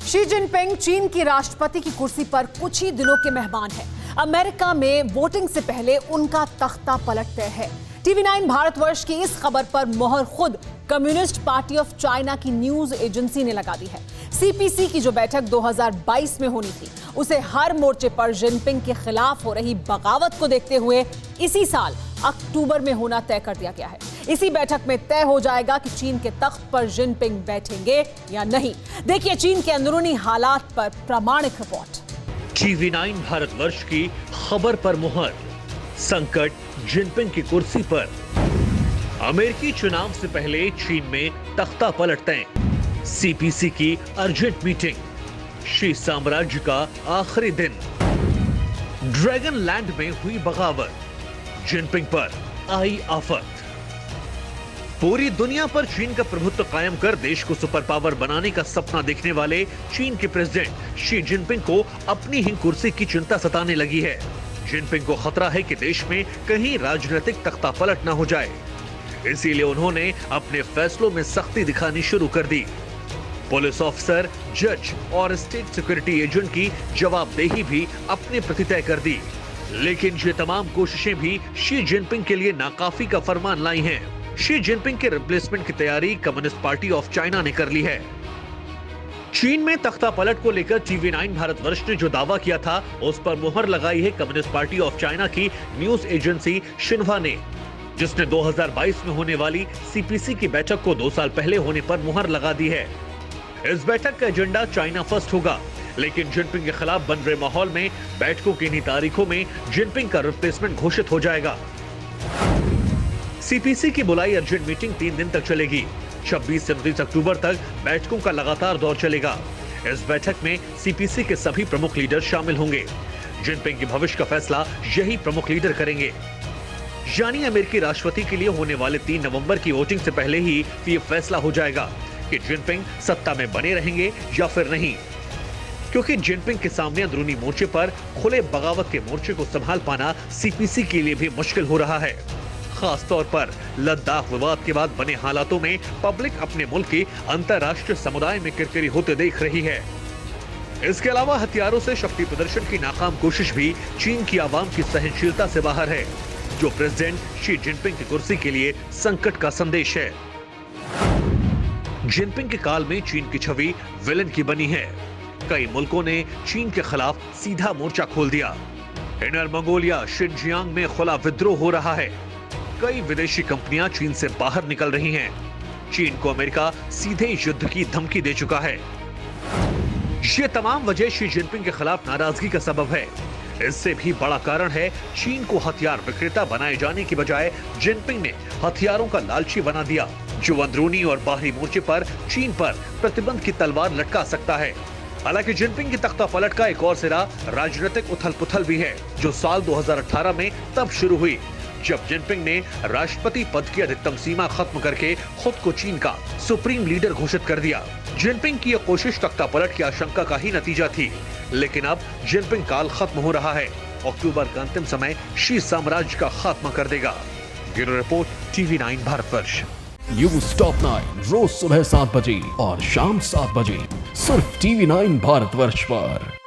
Xi Jinping चीन की राष्ट्रपति की कुर्सी पर कुछ ही दिनों के मेहमान हैं। अमेरिका में वोटिंग से पहले उनका तख्ता पलट तय है। टीवी 9 भारतवर्ष की इस खबर पर मोहर खुद कम्युनिस्ट पार्टी ऑफ चाइना की न्यूज एजेंसी ने लगा दी है। सीपीसी की जो बैठक 2022 में होनी थी, उसे हर मोर्चे पर जिनपिंग के खिलाफ हो रही बगावत को देखते हुए इसी साल अक्टूबर में होना तय कर दिया गया है। इसी बैठक में तय हो जाएगा कि चीन के तख्त पर जिनपिंग बैठेंगे या नहीं। देखिए चीन के अंदरूनी हालात पर प्रामाणिक रिपोर्ट। टीवी 9 भारतवर्ष की खबर पर मुहर। संकट जिनपिंग की कुर्सी पर। अमेरिकी चुनाव से पहले चीन में तख्ता पलट तय। सीपीसी की अर्जेंट मीटिंग। शी साम्राज्य का आखिरी दिन। ड्रैगन लैंड में हुई बगावत। जिनपिंग पर आई आफत। पूरी दुनिया पर चीन का प्रभुत्व कायम कर देश को सुपर पावर बनाने का सपना देखने वाले चीन के प्रेसिडेंट शी जिनपिंग को अपनी ही कुर्सी की चिंता सताने लगी है। जिनपिंग को खतरा है कि देश में कहीं राजनीतिक तख्ता पलट न हो जाए, इसीलिए उन्होंने अपने फैसलों में सख्ती दिखानी शुरू कर दी। पुलिस ऑफिसर, जज और स्टेट सिक्योरिटी एजेंट की जवाबदेही भी अपने प्रति तय कर दी। लेकिन ये तमाम कोशिशें भी शी जिनपिंग के लिए नाकाफी का फरमान लाई हैं। शी जिनपिंग के रिप्लेसमेंट की तैयारी कम्युनिस्ट पार्टी ऑफ चाइना ने कर ली है। चीन में तख्ता पलट को लेकर टीवी 9 भारतवर्ष ने जो दावा किया था, उस पर मुहर लगाई है कम्युनिस्ट पार्टी ऑफ चाइना की न्यूज एजेंसी शिन्हुआ ने, जिसने 2022 में होने वाली सीपीसी की बैठक को 2 साल पहले होने पर मुहर लगा दी है। इस बैठक का एजेंडा चाइना फर्स्ट होगा, लेकिन जिनपिंग के खिलाफ बन रहे माहौल में बैठकों की इन्हीं तारीखों में जिनपिंग का रिप्लेसमेंट घोषित हो जाएगा। सीपीसी की बुलाई अर्जेंट मीटिंग 3 दिन तक चलेगी। 26 से 29 अक्टूबर तक बैठकों का लगातार दौर चलेगा। इस बैठक में सीपीसी के सभी प्रमुख लीडर शामिल होंगे। जिनपिंग के भविष्य का फैसला यही प्रमुख लीडर करेंगे। यानी अमेरिकी राष्ट्रपति के लिए होने वाले 3 नवंबर की वोटिंग से पहले ही ये फैसला हो जाएगा कि जिनपिंग सत्ता में बने रहेंगे या फिर नहीं, क्योंकि जिनपिंग के सामने अंदरूनी मोर्चे पर खुले बगावत के मोर्चे को संभाल पाना सीपीसी के लिए भी मुश्किल हो रहा है। खास तौर पर लद्दाख विवाद के बाद बने हालातों में पब्लिक अपने मुल्क के अंतर्राष्ट्रीय समुदाय में किरकिरी होते देख रही है। इसके अलावा हथियारों से शक्ति प्रदर्शन की नाकाम कोशिश भी चीन की आवाम की सहनशीलता से बाहर है, जो प्रेसिडेंट शी जिनपिंग की कुर्सी के लिए संकट का संदेश है। जिनपिंग के काल में चीन की छवि विलेन की बनी है। कई मुल्कों ने चीन के खिलाफ सीधा मोर्चा खोल दिया। इनर मंगोलिया, शिनजियांग में खुला विद्रोह हो रहा है। कई विदेशी कंपनियां चीन से बाहर निकल रही हैं। चीन को अमेरिका सीधे युद्ध की धमकी दे चुका है। ये तमाम वजह शी जिनपिंग के खिलाफ नाराजगी का सबब है। इससे भी बड़ा कारण है चीन को हथियार विक्रेता बनाए जाने की बजाय जिनपिंग ने हथियारों का लालची बना दिया, जो अंदरूनी और बाहरी मोर्चे पर चीन पर प्रतिबंध की तलवार लटका सकता है। हालांकि जिनपिंग की तख्ता पलट का एक और सिरा राजनीतिक उथल पुथल भी है, जो साल 2018 में तब शुरू हुई जब जिनपिंग ने राष्ट्रपति पद की अधिकतम सीमा खत्म करके खुद को चीन का सुप्रीम लीडर घोषित कर दिया। जिनपिंग की यह कोशिश तख्ता पलट की आशंका का ही नतीजा थी, लेकिन अब जिनपिंग काल खत्म हो रहा है। अक्टूबर का अंतिम समय शी साम्राज्य का खात्मा कर देगा। Bureau report TV 9 Bharatvarsh. News top 9 रोज सुबह 7 बजे और शाम 7 बजे सिर्फ टीवी 9 भारतवर्ष पर।